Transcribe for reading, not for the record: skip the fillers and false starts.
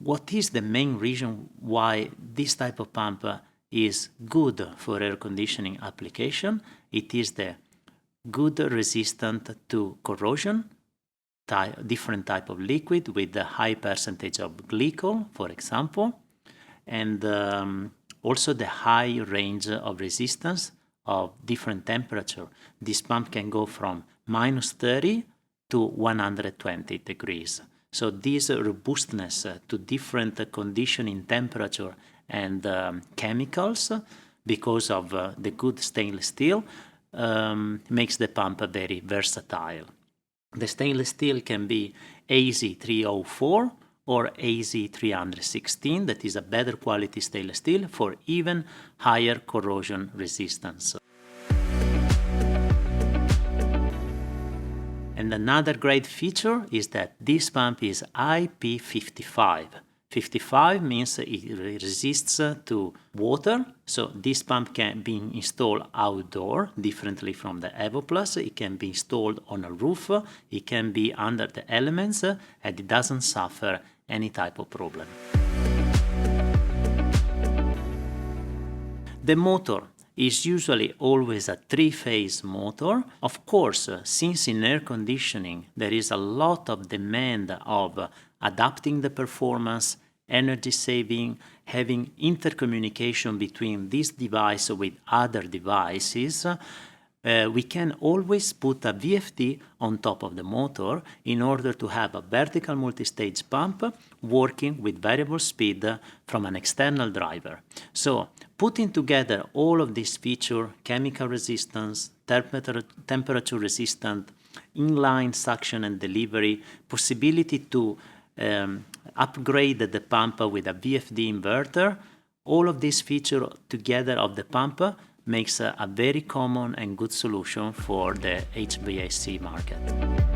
what is the main reason why this type of pump is good for air conditioning application? It is the good resistant to corrosion, different type of liquid with a high percentage of glycol, for example, and also the high range of resistance of different temperature. This pump can go from -30 to 120 degrees. So this robustness to different conditioning temperature and chemicals, because of the good stainless steel, makes the pump very versatile. The stainless steel can be AZ304 or AZ316, that is a better quality stainless steel for even higher corrosion resistance. And another great feature is that this pump is IP55. 55 means it resists to water, so this pump can be installed outdoor, differently from the Evo Plus. It can be installed on a roof, it can be under the elements, and it doesn't suffer any type of problem. The motor is usually always a 3-phase motor. Of course, since in air conditioning there is a lot of demand of adapting the performance, energy saving, having intercommunication between this device with other devices, we can always put a VFD on top of the motor in order to have a vertical multistage pump working with variable speed from an external driver. So putting together all of these features, chemical resistance, temperature resistant, inline suction and delivery, possibility to upgrade the pump with a VFD inverter, all of these features together of the pump makes a very common and good solution for the HVAC market.